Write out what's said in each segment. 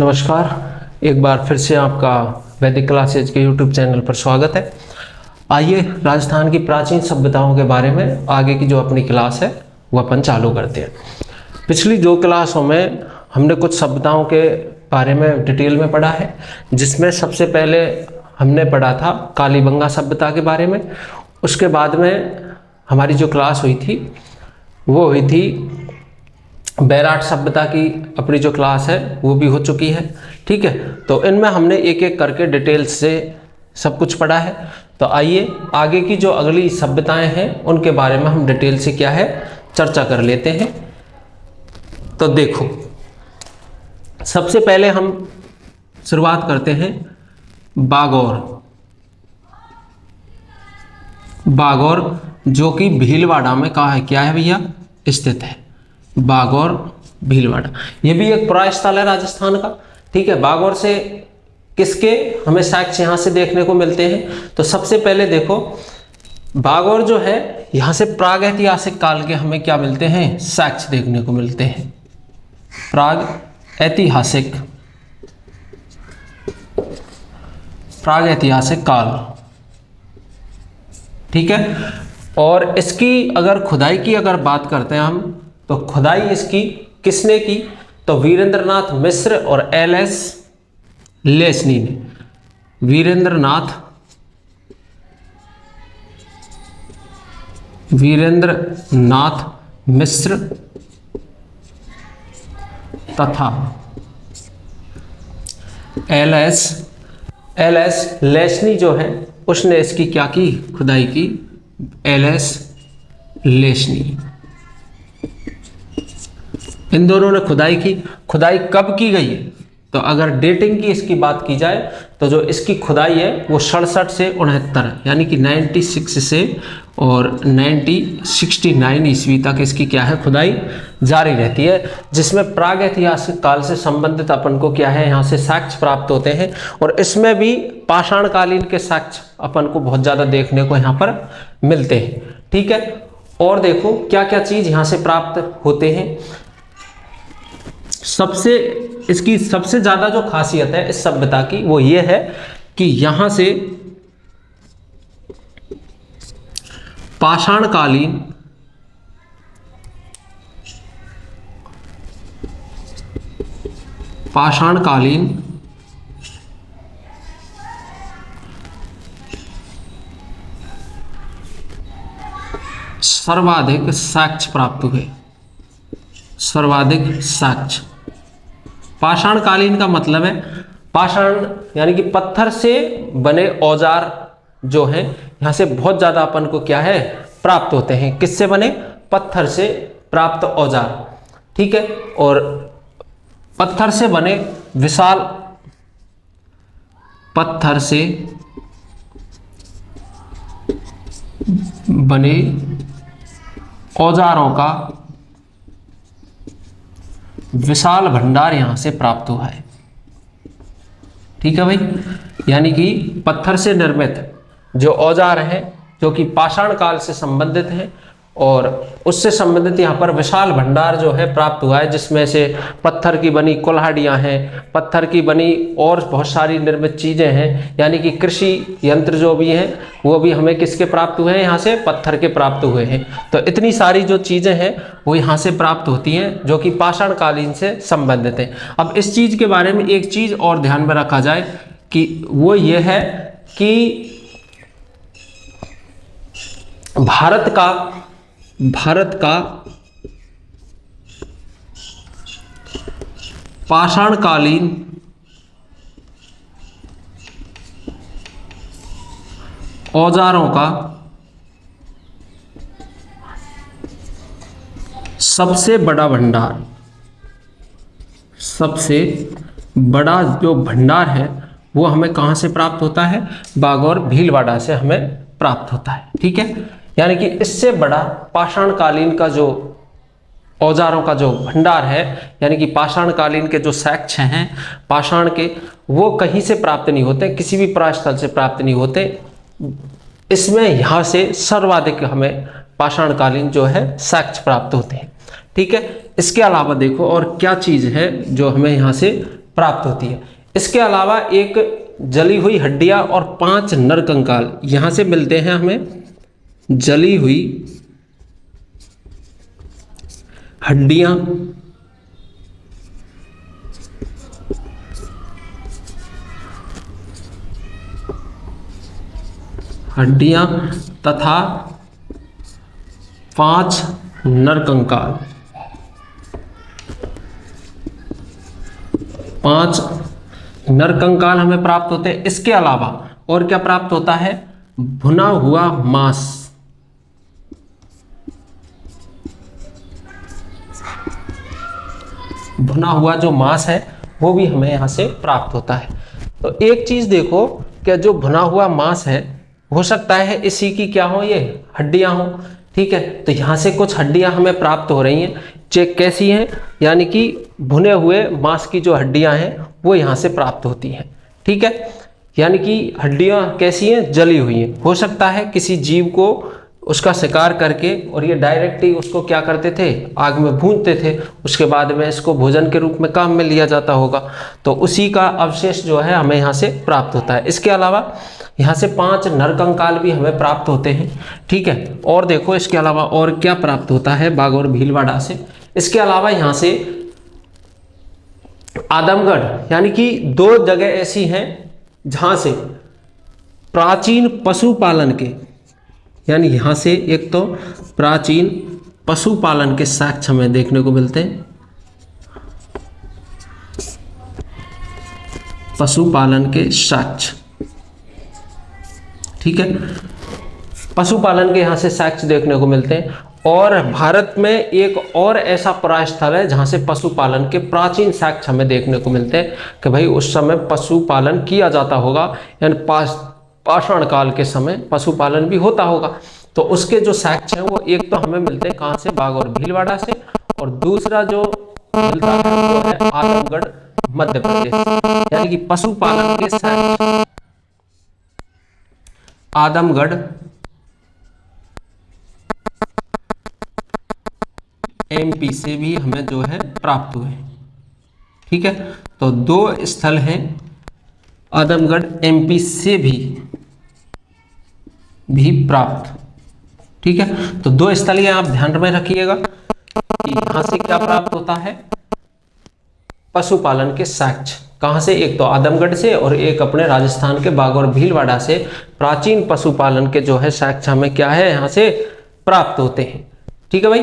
नमस्कार, एक बार फिर से आपका वैदिक क्लासेज के YouTube चैनल पर स्वागत है। आइए राजस्थान की प्राचीन सभ्यताओं के बारे में आगे की जो अपनी क्लास है वो अपन चालू करते हैं। पिछली दो क्लासों में हमने कुछ सभ्यताओं के बारे में डिटेल में पढ़ा है, जिसमें सबसे पहले हमने पढ़ा था कालीबंगा सभ्यता के बारे में। उसके बाद में हमारी जो क्लास हुई थी वो हुई थी बैराट सभ्यता की। अपनी जो क्लास है वो भी हो चुकी है, ठीक है। तो इनमें हमने एक एक करके डिटेल्स से सब कुछ पढ़ा है। तो आइए आगे की जो अगली सभ्यताएं हैं उनके बारे में हम डिटेल से क्या है चर्चा कर लेते हैं। तो देखो, सबसे पहले हम शुरुआत करते हैं बागौर, जो कि भीलवाड़ा में कहा है, क्या है भैया, स्थित है। बागौर भीलवाड़ा, ये भी एक पुरास्थल है राजस्थान का, ठीक है। बागौर से किसके हमें साक्ष्य यहाँ से देखने को मिलते हैं? तो सबसे पहले देखो, बागौर जो है यहाँ से प्राग ऐतिहासिक काल के हमें क्या मिलते हैं, साक्ष्य देखने को मिलते हैं। प्राग ऐतिहासिक काल, ठीक है। और इसकी अगर खुदाई की अगर बात करते हैं हम, तो खुदाई इसकी किसने की? तो वीरेंद्रनाथ मिश्र और एल.एस. लेसनी ने। वीरेंद्रनाथ मिश्र तथा एल.एस. लेसनी जो है उसने इसकी क्या की, खुदाई की। एल.एस. लेसनी, इन दोनों ने खुदाई की। खुदाई कब की गई है? तो अगर डेटिंग की इसकी बात की जाए तो जो इसकी खुदाई है वो 67 से 69 यानी कि 96 से और 69 ईस्वी तक इसकी क्या है, खुदाई जारी रहती है, जिसमें प्राग ऐतिहासिक काल से संबंधित अपन को क्या है यहाँ से साक्ष्य प्राप्त होते हैं। और इसमें भी पाषाण कालीन के साक्ष्य अपन को बहुत ज़्यादा देखने को यहाँ पर मिलते हैं, ठीक है। और देखो क्या क्या चीज़ यहाँ से प्राप्त होते हैं। इसकी सबसे ज्यादा जो खासियत है इस सभ्यता की वो ये है कि यहां से पाषाणकालीन सर्वाधिक साक्ष्य प्राप्त हुए। सर्वाधिक साक्ष्य, पाषाण कालीन का मतलब है पाषाण यानी कि पत्थर से बने औजार जो हैं यहाँ से बहुत ज़्यादा अपन को क्या है प्राप्त होते हैं। किससे बने? पत्थर से प्राप्त औजार, ठीक है। और पत्थर से बने औजारों का विशाल भंडार यहां से प्राप्त हुआ है, ठीक है भाई। यानी कि पत्थर से निर्मित जो औजार हैं जो कि पाषाण काल से संबंधित हैं और उससे संबंधित यहाँ पर विशाल भंडार जो है प्राप्त हुआ है, जिसमें से पत्थर की बनी कुल्हाड़ियाँ हैं, पत्थर की बनी और बहुत सारी निर्मित चीज़ें हैं। यानी कि कृषि यंत्र जो भी हैं वो भी हमें किसके प्राप्त हुए हैं, यहाँ से पत्थर के प्राप्त हुए हैं। तो इतनी सारी जो चीज़ें हैं वो यहाँ से प्राप्त होती हैं जो कि पाषाण कालीन से संबंधित हैं। अब इस चीज़ के बारे में एक चीज़ और ध्यान में रखा जाए कि वो ये है कि भारत का पाषाणकालीन औजारों का सबसे बड़ा जो भंडार है वो हमें कहाँ से प्राप्त होता है? बागौर भीलवाड़ा से हमें प्राप्त होता है, ठीक है। यानी कि इससे बड़ा पाषाण कालीन का जो औजारों का जो भंडार है, यानी कि पाषाण कालीन के जो साक्ष्य हैं पाषाण के, वो कहीं से प्राप्त नहीं होते, किसी भी परास्थल से प्राप्त नहीं होते। इसमें यहाँ से सर्वाधिक हमें पाषाण कालीन जो है साक्ष्य प्राप्त होते हैं, ठीक है। इसके अलावा देखो और क्या चीज़ है जो हमें यहाँ से प्राप्त होती है। इसके अलावा एक जली हुई हड्डियां और 5 नर कंकाल यहां से मिलते हैं हमें। जली हुई हड्डियां तथा 5 नर कंकाल। 5 नर कंकाल हमें प्राप्त होते हैं। इसके अलावा और क्या प्राप्त होता है? भुना हुआ मांस। भुना हुआ जो मांस है वो भी हमें यहां से प्राप्त होता है। तो एक चीज देखो कि जो भुना हुआ मांस है हो सकता है इसी की क्या हो, ये हड्डियां हो। ठीक है, तो यहां से कुछ हड्डियां हमें प्राप्त हो रही हैं। चेक कैसी हैं? यानी कि भुने हुए मांस की जो हड्डियां हैं वो यहां से प्राप्त होती हैं। ठीक है, यानी कि हड्डियां कैसी हैं? जली हुई हैं। हो सकता है किसी जीव को उसका शिकार करके और ये डायरेक्ट ही उसको क्या करते थे, आग में भूनते थे, उसके बाद में इसको भोजन के रूप में काम में लिया जाता होगा। तो उसी का अवशेष जो है हमें यहाँ से प्राप्त होता है। इसके अलावा यहाँ से 5 नरकंकाल भी हमें प्राप्त होते हैं। ठीक है, और देखो इसके अलावा और क्या प्राप्त होता है बाघ और भीलवाड़ा से। इसके अलावा यहाँ से आदमगढ़, यानी कि 2 जगह ऐसी हैं जहाँ से प्राचीन पशुपालन के, यानी यहाँ से एक तो प्राचीन पशुपालन के साक्ष्य हमें देखने को मिलते हैं। पशुपालन के साक्ष्य, ठीक है, पशुपालन के यहाँ से साक्ष्य देखने को मिलते हैं। और भारत में एक और ऐसा परास्थल है जहाँ से पशुपालन के प्राचीन साक्ष्य हमें देखने को मिलते हैं कि भाई उस समय पशुपालन किया जाता होगा, यानी पाषाण काल के समय पशुपालन भी होता होगा। तो उसके जो साक्ष्य हैं वो एक तो हमें मिलते हैं कहाँ से, बाघ और भीलवाड़ा से, और दूसरा जो मिलता है वो है आदमगढ़ मध्य प्रदेश। यानी कि पशुपालन के साक्ष्य आदमगढ़ एमपी से भी हमें जो है प्राप्त हुए। ठीक है, तो 2 स्थल हैं आदमगढ़ एमपी से भी प्राप्त। ठीक है, तो 2 स्थल ये आप ध्यान में रखिएगा कि यहां से क्या प्राप्त होता है, पशुपालन के साक्ष्य। कहां से? एक तो आदमगढ़ से और एक अपने राजस्थान के बाघ और भीलवाड़ा से प्राचीन पशुपालन के जो है साक्ष्य हमें क्या है यहां से प्राप्त होते हैं। ठीक है भाई,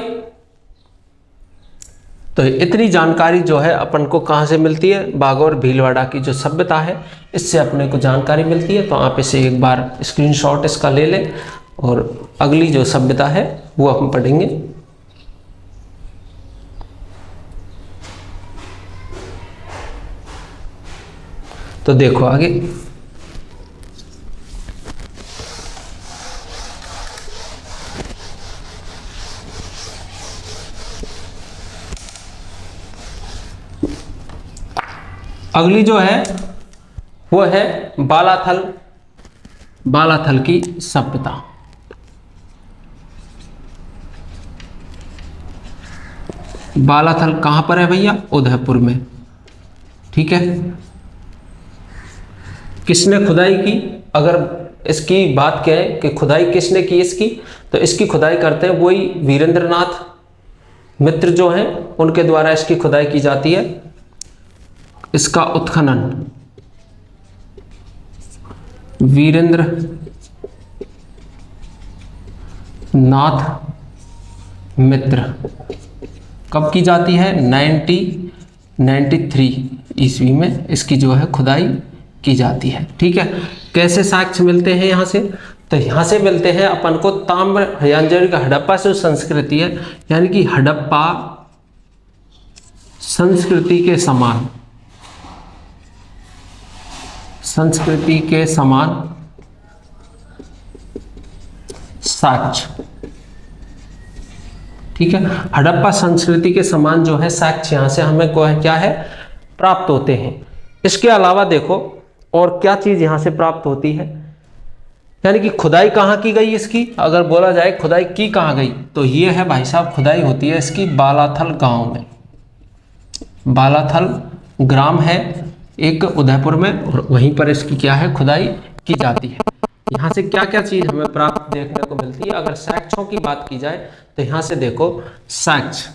तो इतनी जानकारी जो है अपन को कहाँ से मिलती है, बाघ और भीलवाड़ा की जो सभ्यता है इससे अपने को जानकारी मिलती है। तो आप इसे एक बार स्क्रीनशॉट इसका ले लें और अगली जो सभ्यता है वो हम पढ़ेंगे। तो देखो आगे, अगली जो है वो है बालाथल की सभ्यता। बालाथल कहां पर है भैया? उदयपुर में। ठीक है, किसने खुदाई की? अगर इसकी बात करें कि खुदाई किसने की इसकी, तो इसकी खुदाई करते हैं वही वीरेंद्रनाथ मित्र जो हैं उनके द्वारा इसकी खुदाई की जाती है। इसका उत्खनन वीरेंद्र नाथ मित्र कब की जाती है? 1993 ईस्वी में इसकी जो है खुदाई की जाती है। ठीक है, कैसे साक्ष्य मिलते हैं यहाँ से? तो यहाँ से मिलते हैं अपन को ताम्र, यानी कि हड़प्पा से संस्कृति है, यानी कि हड़प्पा संस्कृति के समान साक्ष्य। ठीक है, हड़प्पा संस्कृति के समान जो है साक्ष्य यहाँ से हमें क्या है प्राप्त होते हैं। इसके अलावा देखो और क्या चीज यहाँ से प्राप्त होती है, यानी कि खुदाई कहाँ की गई इसकी? अगर बोला जाए खुदाई की कहाँ गई, तो ये है भाई साहब खुदाई होती है इसकी बालाथल गांव में। बालाथल ग्राम है एक उदयपुर में, और वहीं पर इसकी क्या है, खुदाई की जाती है। यहाँ से क्या क्या चीज हमें प्राप्त देखने को मिलती है। अगर साक्ष्यों की बात की जाए तो यहाँ से देखो, साक्ष्य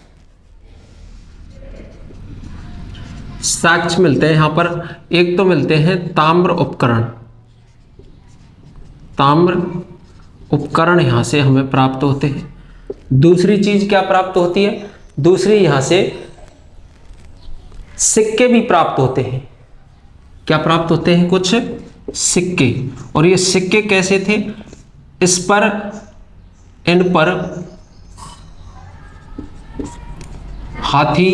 मिलते हैं यहाँ पर। एक तो मिलते हैं ताम्र उपकरण, ताम्र उपकरण यहाँ से हमें प्राप्त होते हैं। दूसरी चीज क्या प्राप्त होती है, दूसरी यहाँ से सिक्के भी प्राप्त होते हैं। क्या प्राप्त होते हैं, कुछ सिक्के। और ये सिक्के कैसे थे, इस पर, इन पर हाथी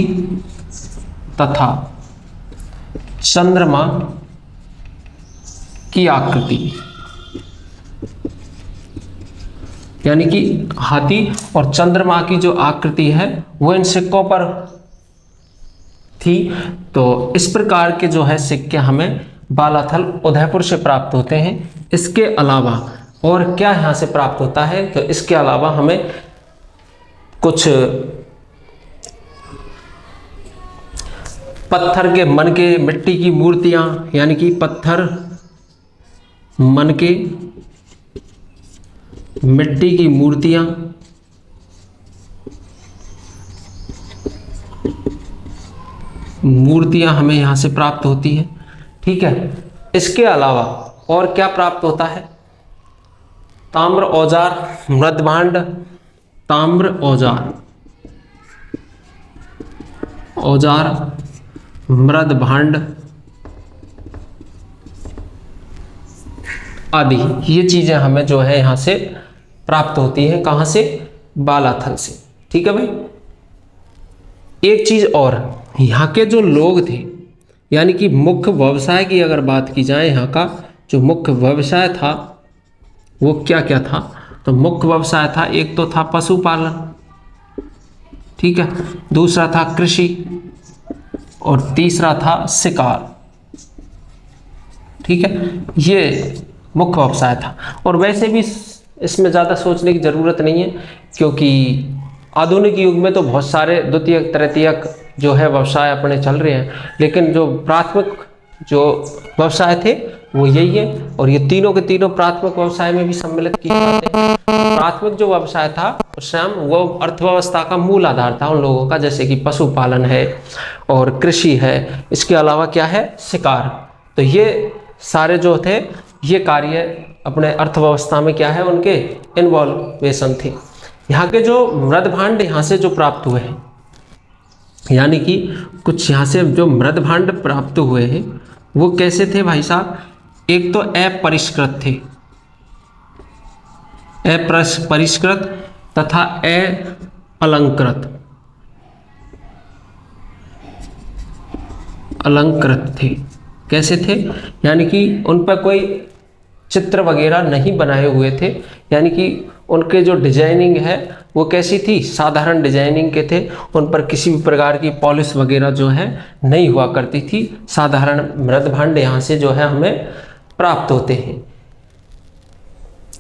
तथा चंद्रमा की आकृति, यानी कि हाथी और चंद्रमा की जो आकृति है वो इन सिक्कों पर थी। तो इस प्रकार के जो है सिक्के हमें बालाथल उदयपुर से प्राप्त होते हैं। इसके अलावा और क्या यहाँ से प्राप्त होता है, तो इसके अलावा हमें कुछ पत्थर के मन के मिट्टी की मूर्तियां, यानी कि पत्थर मन के मिट्टी की मूर्तियां, हमें यहां से प्राप्त होती है। ठीक है, इसके अलावा और क्या प्राप्त होता है, ताम्र औजार, मृदभांड, ताम्र औजार, मृदभांड आदि, ये चीजें हमें जो है यहां से प्राप्त होती हैं। कहां से, बालाथल से। ठीक है भाई। एक चीज और, यहाँ के जो लोग थे, यानी कि मुख्य व्यवसाय की अगर बात की जाए, यहाँ का जो मुख्य व्यवसाय था वो क्या क्या था, तो मुख्य व्यवसाय था, एक तो था पशुपालन, ठीक है, दूसरा था कृषि, और तीसरा था शिकार। ठीक है, ये मुख्य व्यवसाय था। और वैसे भी इसमें ज़्यादा सोचने की ज़रूरत नहीं है, क्योंकि आधुनिक युग में तो बहुत सारे द्वितीयक तृतीयक जो है व्यवसाय अपने चल रहे हैं, लेकिन जो प्राथमिक जो व्यवसाय थे वो यही है। और ये तीनों के तीनों प्राथमिक व्यवसाय में भी सम्मिलित किए जाते हैं। प्राथमिक जो व्यवसाय था उस समय वो अर्थव्यवस्था का मूल आधार था उन लोगों का, जैसे कि पशुपालन है और कृषि है, इसके अलावा क्या है, शिकार। तो ये सारे जो थे ये कार्य अपने अर्थव्यवस्था में क्या है, उनके इन्वॉल्वेशन थे। यहाँ के जो मृदभांड यहाँ से जो प्राप्त हुए हैं, यानी कि कुछ यहाँ से जो मृदभांड प्राप्त हुए हैं वो कैसे थे भाई साहब, एक तो अपरिष्कृत थे, अपरिष्कृत तथा अलंकृत थे। कैसे थे, यानी कि उन पर कोई चित्र वगैरह नहीं बनाए हुए थे, यानी कि उनके जो डिजाइनिंग है वो कैसी थी, साधारण डिजाइनिंग के थे। उन पर किसी भी प्रकार की पॉलिश वगैरह जो है नहीं हुआ करती थी। साधारण मृदभांड यहाँ से जो है हमें प्राप्त होते हैं।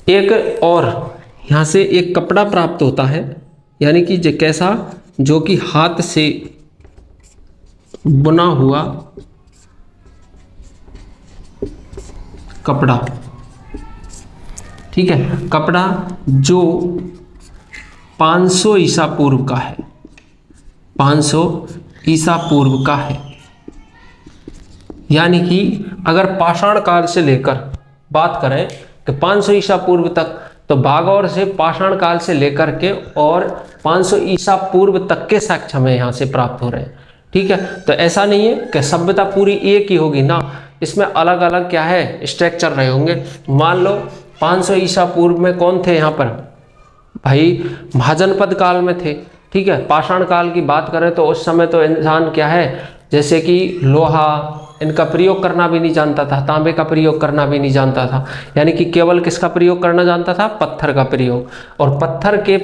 एक और यहाँ से एक कपड़ा प्राप्त होता है, यानी कि कैसा, जो कि हाथ से बुना हुआ कपड़ा। ठीक है, कपड़ा जो 500 ईसा पूर्व का है, 500 ईसा पूर्व का है। यानी कि अगर पाषाण काल से लेकर बात करें कि 500 ईसा पूर्व तक, तो भागौर से पाषाण काल से लेकर के और 500 ईसा पूर्व तक के साक्ष्य हमें यहाँ से प्राप्त हो रहे हैं। ठीक है, तो ऐसा नहीं है कि सभ्यता पूरी एक ही होगी ना, इसमें अलग अलग क्या है, स्ट्रक्चर रहे होंगे। मान लो 500 ईसा पूर्व में कौन थे यहाँ पर, भाई महाजनपद काल में थे। ठीक है, पाषाण काल की बात करें तो उस समय तो इंसान क्या है, जैसे कि लोहा इनका प्रयोग करना भी नहीं जानता था, तांबे का प्रयोग करना भी नहीं जानता था, यानी कि केवल किसका प्रयोग करना जानता था, पत्थर का प्रयोग। और पत्थर के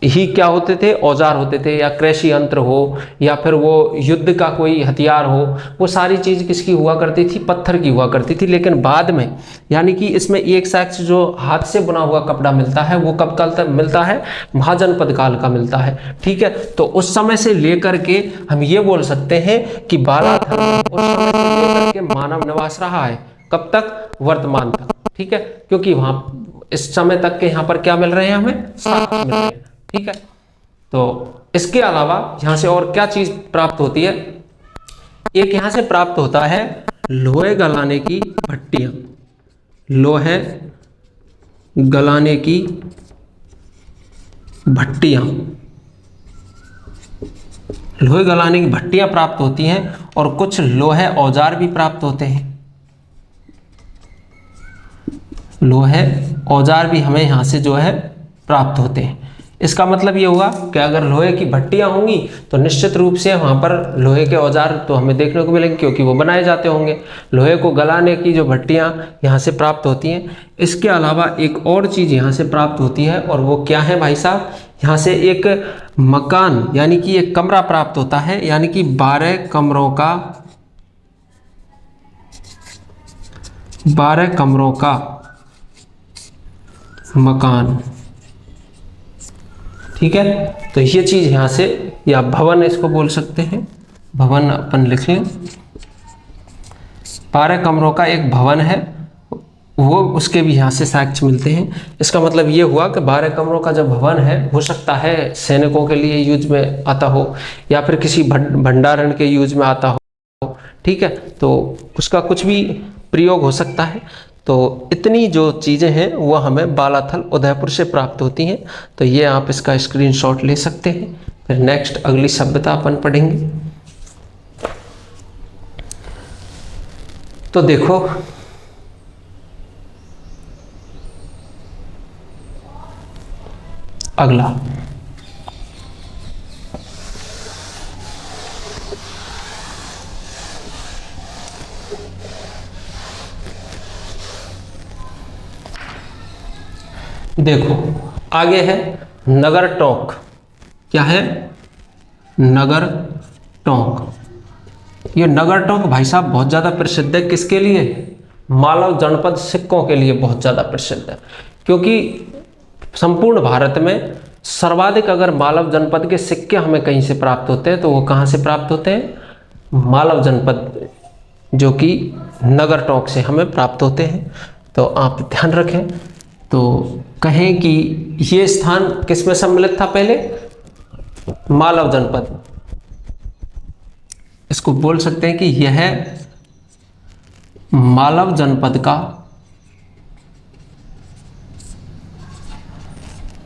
ही क्या होते थे, औजार होते थे, या कृषि यंत्र हो, या फिर वो युद्ध का कोई हथियार हो, वो सारी चीज़ किसकी हुआ करती थी, पत्थर की हुआ करती थी। लेकिन बाद में यानी कि इसमें एक साक्ष्य जो हाथ से बना हुआ कपड़ा मिलता है वो कब काल तक मिलता है, महाजनपद काल का मिलता है। ठीक है, तो उस समय से लेकर के हम ये बोल सकते हैं कि बालाथल उस समय से लेकर के मानव निवास रहा है। कब तक, वर्तमान तक। ठीक है, क्योंकि वहां इस समय तक के यहाँ पर क्या मिल रहे हैं, हमें साक्ष्य मिल रहे हैं। ठीक है, तो इसके अलावा यहां से और क्या चीज प्राप्त होती है, एक यहां से प्राप्त होता है लोहे गलाने की भट्टियां। लोहे गलाने की भट्टियां, लोहे गलाने की भट्टियां प्राप्त होती हैं, और कुछ लोहे औजार भी प्राप्त होते हैं। लोहे औजार भी हमें यहां से जो है प्राप्त होते हैं। इसका मतलब ये हुआ कि अगर लोहे की भट्टियां होंगी तो निश्चित रूप से वहां पर लोहे के औजार तो हमें देखने को मिलेंगे, क्योंकि वो बनाए जाते होंगे। लोहे को गलाने की जो भट्टियां यहाँ से प्राप्त होती हैं। इसके अलावा एक और चीज़ यहाँ से प्राप्त होती है, और वो क्या है भाई साहब, यहाँ से एक मकान यानी कि एक कमरा प्राप्त होता है, यानी कि 12 कमरों का मकान। ठीक है, तो ये चीज यहां से, या भवन इसको बोल सकते हैं, भवन अपन लिख लें। 12 कमरों का एक भवन है, वो उसके भी यहाँ से साक्ष्य मिलते हैं। इसका मतलब ये हुआ कि 12 कमरों का जो भवन है हो सकता है सैनिकों के लिए यूज में आता हो, या फिर किसी भंडारण के यूज में आता हो। ठीक है, तो उसका कुछ भी प्रयोग हो सकता है। तो इतनी जो चीज़ें हैं वो हमें बालाथल उदयपुर से प्राप्त होती हैं। तो ये आप इसका स्क्रीनशॉट ले सकते हैं। फिर नेक्स्ट अगली सभ्यता अपन पढ़ेंगे। तो देखो, अगला देखो, आगे है नगर टोंक। क्या है, नगर टोंक। ये नगर टोंक भाई साहब बहुत ज़्यादा प्रसिद्ध है। किसके लिए, मालव जनपद सिक्कों के लिए बहुत ज़्यादा प्रसिद्ध है। क्योंकि संपूर्ण भारत में सर्वाधिक अगर मालव जनपद के सिक्के हमें कहीं से प्राप्त होते हैं तो वो कहाँ से प्राप्त होते हैं, मालव जनपद, जो कि नगर टोंक से हमें प्राप्त होते हैं। तो आप ध्यान रखें। तो कहें कि ये स्थान किस में सम्मिलित था पहले, मालव जनपद। इसको बोल सकते हैं कि यह मालव जनपद का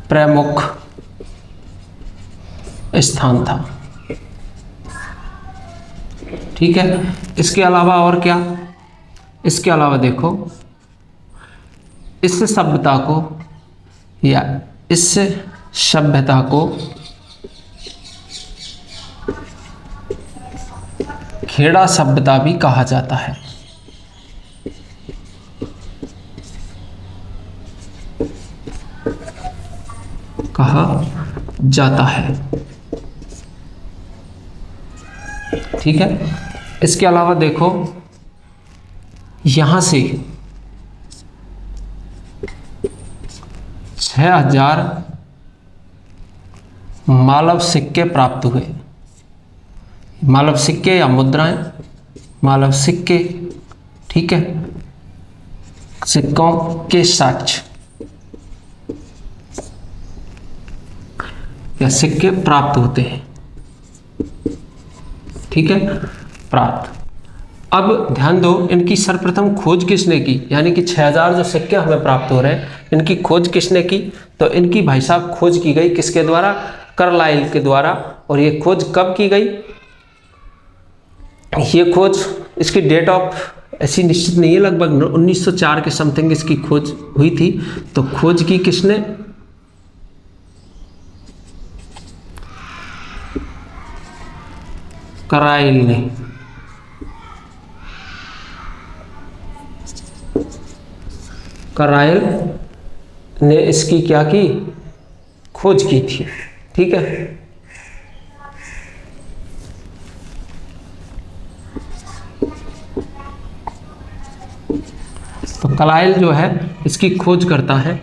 प्रमुख स्थान था। ठीक है, इसके अलावा और क्या, इसके अलावा देखो, इस सभ्यता को या इस सभ्यता को खेड़ा सभ्यता भी कहा जाता है। कहा जाता है। ठीक है, इसके अलावा देखो, यहां से 6000 मालव सिक्के प्राप्त हुए। मालव सिक्के या मुद्राएं, मालव सिक्के। ठीक है, सिक्कों के साक्ष्य या सिक्के प्राप्त होते हैं। ठीक है, प्राप्त। अब ध्यान दो, इनकी सर्वप्रथम खोज किसने की, यानी कि 6000 जो सिक्के हमें प्राप्त हो रहे हैं, इनकी खोज किसने की, तो इनकी भाई साहब खोज की गई किसके द्वारा, कार्लाइल के द्वारा। और ये खोज कब की गई, ये खोज, इसकी डेट ऑफ ऐसी निश्चित नहीं है, लगभग 1904 के समथिंग इसकी खोज हुई थी। तो खोज की किसने, कार्लाइल ने। कार्लाइल ने इसकी क्या की, खोज की थी। ठीक है। तो कलाइल जो है इसकी खोज करता है।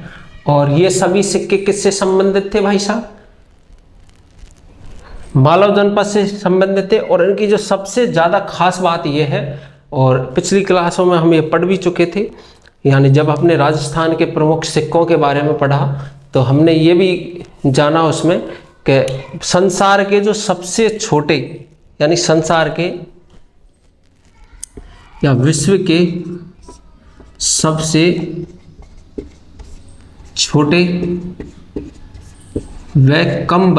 और ये सभी सिक्के किससे संबंधित थे भाई साहब? मालव जनपद से संबंधित थे। और इनकी जो सबसे ज़्यादा खास बात यह है, और पिछली क्लासों में हम ये पढ़ भी चुके थे, यानी जब अपने राजस्थान के प्रमुख सिक्कों के बारे में पढ़ा तो हमने ये भी जाना उसमें कि संसार के जो सबसे छोटे, यानी संसार के या विश्व के सबसे छोटे व कम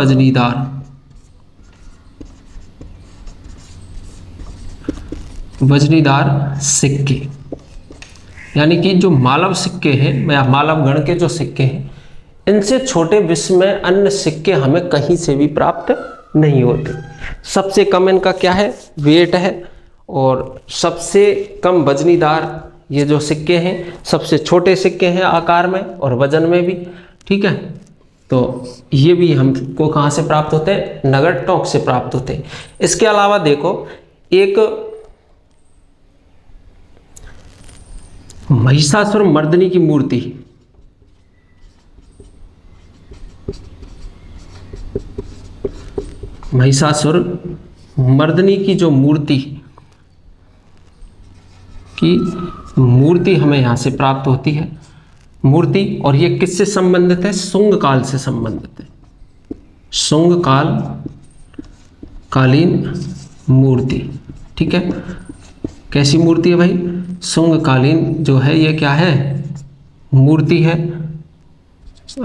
वजनीदार सिक्के, यानी कि जो मालव सिक्के हैं या मालव गण के जो सिक्के हैं, इनसे छोटे विश्व में अन्य सिक्के हमें कहीं से भी प्राप्त नहीं होते। सबसे कम इनका क्या है? वेट है। और सबसे कम वजनीदार ये जो सिक्के हैं, सबसे छोटे सिक्के हैं आकार में और वजन में भी, ठीक है। तो ये भी हमको कहाँ से प्राप्त होते हैं? नगर टोंक से प्राप्त होते हैं। इसके अलावा देखो, एक महिषासुर मर्दिनी की मूर्ति, महिषासुर मर्दिनी की जो मूर्ति हमें यहाँ से प्राप्त होती है मूर्ति। और ये किससे संबंधित है? शुंग काल से संबंधित है। शुंग कालीन मूर्ति, ठीक है। कैसी मूर्ति है भाई? शुंग कालीन जो है ये क्या है? मूर्ति है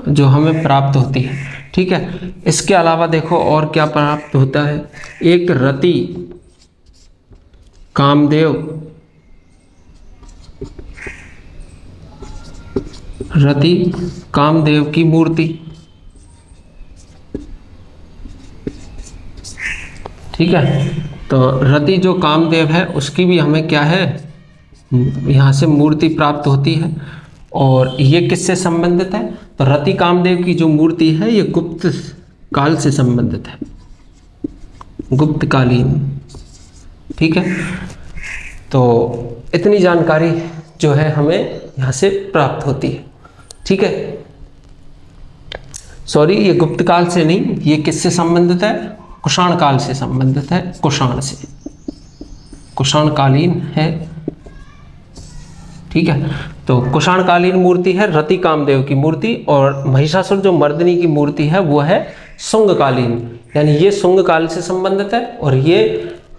जो हमें प्राप्त होती है, ठीक है। इसके अलावा देखो और क्या प्राप्त होता है? एक रति कामदेव की मूर्ति, ठीक है। तो रति जो कामदेव है उसकी भी हमें क्या है? यहाँ से मूर्ति प्राप्त होती है। और ये किससे संबंधित है? तो रति कामदेव की जो मूर्ति है ये गुप्त काल से संबंधित है, गुप्तकालीन, ठीक है। तो इतनी जानकारी जो है हमें यहाँ से प्राप्त होती है, ठीक है। सॉरी, ये गुप्त काल से नहीं, ये किससे संबंधित है? कुषाण काल से संबंधित है, कुषाण से, कुषाणकालीन है, ठीक है। तो कुषाणकालीन मूर्ति है रति कामदेव की मूर्ति। और महिषासुर जो मर्दिनी की मूर्ति है वो है शुंगकालीन, यानी ये शुंग काल से संबंधित है और ये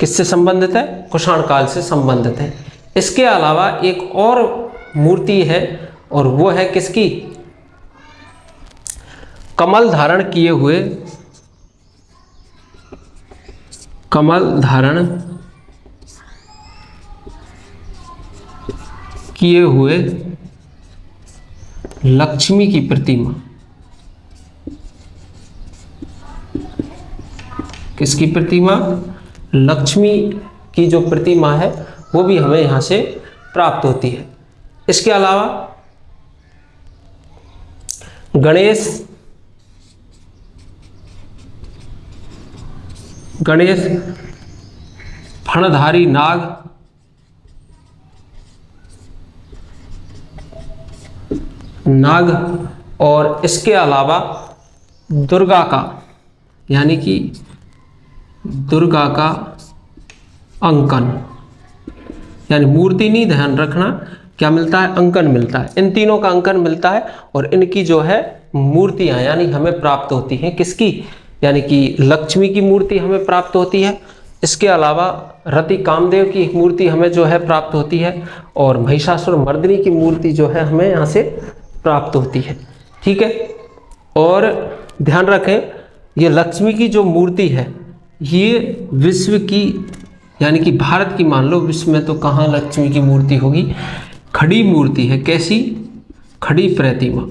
किससे संबंधित है? कुषाण काल से संबंधित है। इसके अलावा एक और मूर्ति है और वो है किसकी? कमल धारण किए हुए लक्ष्मी की प्रतिमा। किसकी प्रतिमा? लक्ष्मी की जो प्रतिमा है वो भी हमें यहां से प्राप्त होती है। इसके अलावा गणेश फणधारी नाग और इसके अलावा दुर्गा का, यानी कि दुर्गा का अंकन, यानी मूर्ति नहीं, ध्यान रखना क्या मिलता है? अंकन मिलता है। इन तीनों का अंकन मिलता है और इनकी जो है मूर्तियां यानी हमें प्राप्त होती हैं। किसकी? यानी कि लक्ष्मी की मूर्ति हमें प्राप्त होती है। इसके अलावा रति कामदेव की मूर्ति हमें जो है प्राप्त होती है और महिषासुर मर्दिनी की मूर्ति जो है हमें यहाँ से प्राप्त होती है, ठीक है। और ध्यान रखें, ये लक्ष्मी की जो मूर्ति है ये विश्व की, यानी कि भारत की मान लो, विश्व में तो कहाँ लक्ष्मी की मूर्ति होगी? खड़ी मूर्ति है। कैसी? खड़ी प्रतिमा,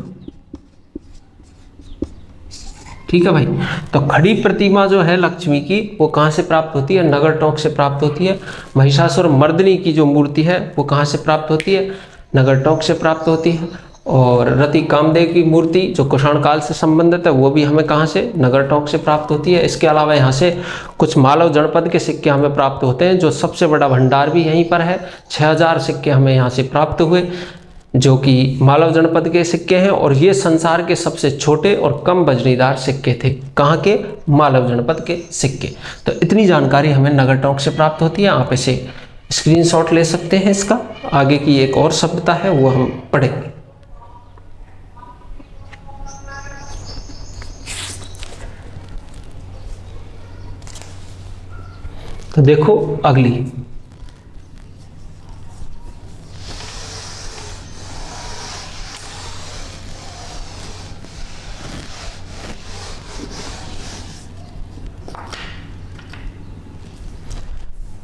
ठीक है भाई। तो खड़ी प्रतिमा जो है लक्ष्मी की वो कहाँ से प्राप्त होती है? नगर टोंक से प्राप्त होती है। महिषासुर मर्दिनी की जो मूर्ति है वो कहाँ से प्राप्त होती है? नगर टोंक से प्राप्त होती है। और रति कामदेव की मूर्ति जो कुषाण काल से संबंधित है वो भी हमें कहाँ से, नगर टोंक से प्राप्त होती है। इसके अलावा यहाँ से कुछ मालव जनपद के सिक्के हमें प्राप्त होते हैं, जो सबसे बड़ा भंडार भी यहीं पर है। 6000 सिक्के हमें यहाँ से प्राप्त हुए, जो कि मालव जनपद के सिक्के हैं, और ये संसार के सबसे छोटे और कम वजनीदार सिक्के थे। कहाँ के, मालव जनपद के सिक्के। तो इतनी जानकारी हमें नगर टोंक से प्राप्त होती है। आप इसे स्क्रीनशॉट ले सकते हैं इसका। आगे की एक और सभ्यता है वो हम पढ़ेंगे। तो देखो अगली,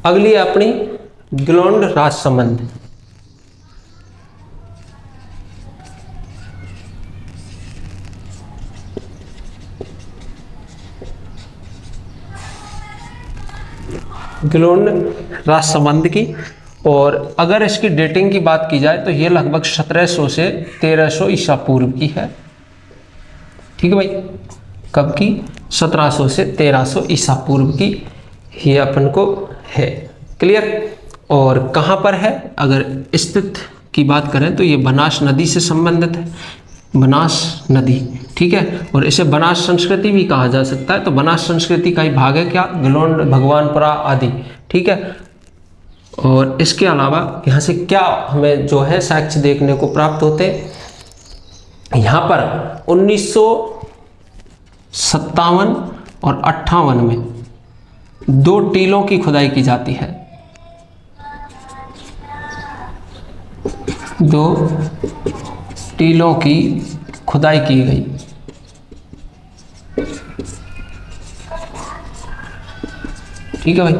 अगली अपनी गिलोंड राजसमंद। गिलोंड राजसमंद की, और अगर इसकी डेटिंग की बात की जाए तो ये लगभग 1700 से 1300 ईसा पूर्व की है। ठीक है भाई, कब की, 1700 से 1300 ईसा पूर्व की ये अपन को है। क्लियर। और कहाँ पर है, अगर स्थित की बात करें तो ये बनास नदी से संबंधित है, बनास नदी। ठीक है, और इसे बनास संस्कृति भी कहा जा सकता है। तो बनास संस्कृति का ही भाग है क्या, गिलोंड, भगवानपुरा आदि। ठीक है, और इसके अलावा यहाँ से क्या हमें जो है साक्ष्य देखने को प्राप्त होते हैं, यहाँ पर 1957 और 58 में 2 टीलों की खुदाई की जाती है। 2 टीलों की खुदाई की गई। ठीक है भाई,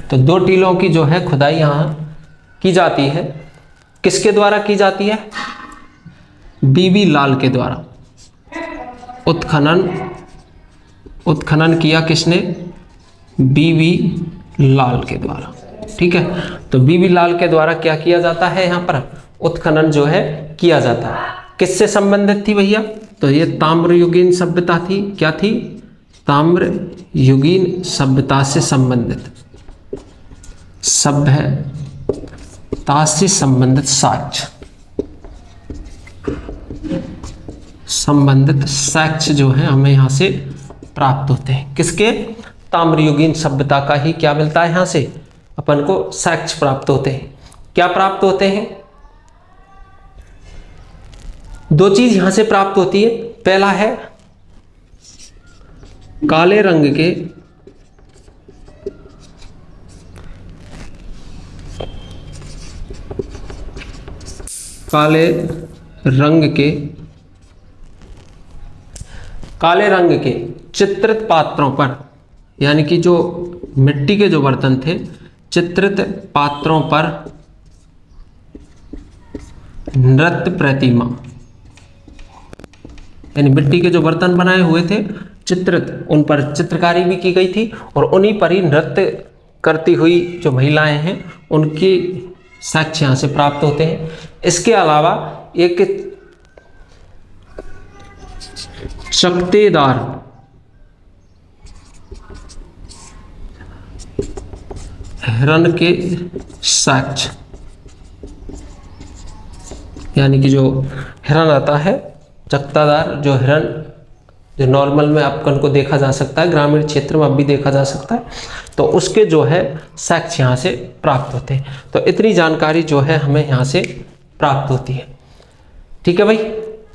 तो 2 टीलों की जो है खुदाई यहाँ की जाती है। किसके द्वारा की जाती है, बीबी लाल के द्वारा। उत्खनन किया किसने, बीबी लाल के द्वारा। ठीक है, तो बीबी लाल के द्वारा क्या किया जाता है, यहाँ पर उत्खनन जो है किया जाता है। किससे संबंधित थी भैया, तो ये ताम्रयुगीन सभ्यता थी। क्या थी, ताम्रयुगीन सभ्यता से संबंधित, सभ्यता से संबंधित साक्ष्य, संबंधित साक्ष्य जो है हमें यहाँ से प्राप्त होते हैं। किसके, ताम्रयुगीन सभ्यता का ही क्या मिलता है, यहाँ से अपन को साक्ष्य प्राप्त होते हैं। क्या प्राप्त होते हैं, 2 चीज यहां से प्राप्त होती है। पहला है काले रंग के काले रंग के चित्रित पात्रों पर, यानी कि जो मिट्टी के जो बर्तन थे, चित्रित पात्रों पर नृत्य प्रतिमा, यानी मिट्टी के जो बर्तन बनाए हुए थे चित्रित, उन पर चित्रकारी भी की गई थी, और उन्हीं पर ही नृत्य करती हुई जो महिलाएं हैं उनकी साक्ष्य यहाँ से प्राप्त होते हैं। इसके अलावा एक चकतेदार हिरण के साक्ष्य, यानी कि जो हिरण आता है, चकतादार जो हिरण, जो नॉर्मल में अपन को देखा जा सकता है, ग्रामीण क्षेत्र में अब भी देखा जा सकता है, तो उसके जो है साक्ष्य यहाँ से प्राप्त होते हैं। तो इतनी जानकारी जो है हमें यहाँ से प्राप्त होती है। ठीक है भाई,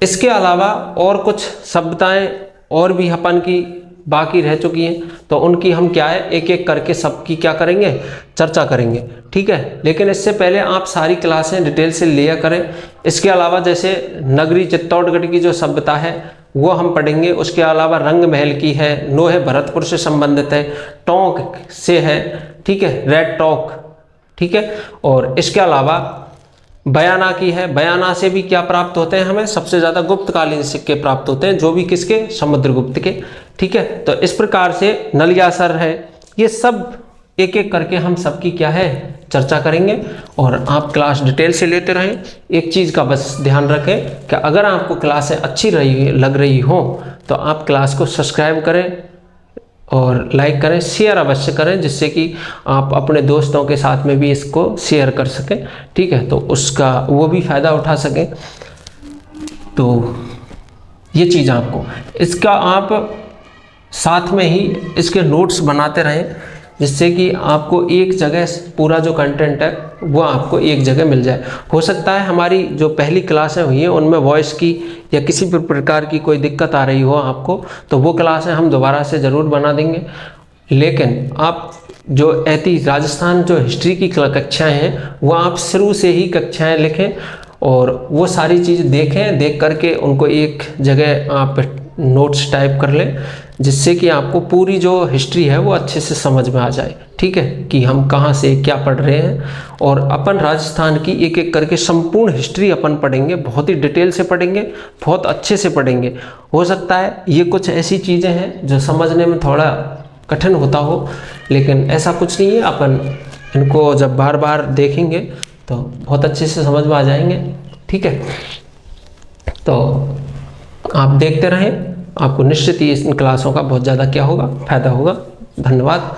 इसके अलावा और कुछ सभ्यताएं और भी अपन की बाकी रह चुकी हैं, तो उनकी हम क्या है एक एक करके सबकी क्या करेंगे, चर्चा करेंगे। ठीक है, लेकिन इससे पहले आप सारी क्लासें डिटेल से लिया करें। इसके अलावा जैसे नगरी चित्तौड़गढ़ की जो सभ्यता है वो हम पढ़ेंगे। उसके अलावा रंग महल की है, नोहे भरतपुर से संबंधित है, टोंक से है, ठीक है, रेड टोंक, ठीक है, और इसके अलावा बयाना की है। बयाना से भी क्या प्राप्त होते हैं, हमें सबसे ज़्यादा गुप्तकालीन सिक्के प्राप्त होते हैं, जो भी किसके, समुद्रगुप्त के। ठीक है, तो इस प्रकार से नलियासर है, ये सब एक एक करके हम सबकी क्या है चर्चा करेंगे और आप क्लास डिटेल से लेते रहें। एक चीज़ का बस ध्यान रखें कि अगर आपको क्लासें अच्छी लग रही हो तो आप क्लास को सब्सक्राइब करें और लाइक करें, शेयर अवश्य करें, जिससे कि आप अपने दोस्तों के साथ में भी इसको शेयर कर सकें, ठीक है, तो उसका वो भी फ़ायदा उठा सकें। तो ये चीज़ आपको इसका आप साथ में ही इसके नोट्स बनाते रहें, जिससे कि आपको एक जगह पूरा जो कंटेंट है वो आपको एक जगह मिल जाए। हो सकता है हमारी जो पहली क्लासें हुई हैं उनमें वॉइस की या किसी भी प्रकार की कोई दिक्कत आ रही हो आपको, तो वो क्लासें हम दोबारा से ज़रूर बना देंगे। लेकिन आप जो राजस्थान जो हिस्ट्री की कक्षाएँ हैं वो आप शुरू से ही कक्षाएँ लिखें और वो सारी चीज़ देखें, देख करके उनको एक जगह आप नोट्स टाइप कर लें, जिससे कि आपको पूरी जो हिस्ट्री है वो अच्छे से समझ में आ जाए, ठीक है, कि हम कहाँ से क्या पढ़ रहे हैं। और अपन राजस्थान की एक एक करके संपूर्ण हिस्ट्री अपन पढ़ेंगे, बहुत ही डिटेल से पढ़ेंगे, बहुत अच्छे से पढ़ेंगे। हो सकता है ये कुछ ऐसी चीज़ें हैं जो समझने में थोड़ा कठिन होता हो, लेकिन ऐसा कुछ नहीं है, अपन इनको जब बार बार देखेंगे तो बहुत अच्छे से समझ में आ जाएंगे, ठीक है। तो आप देखते रहें, आपको निश्चित ही इन क्लासों का बहुत ज़्यादा क्या होगा, फ़ायदा होगा। धन्यवाद।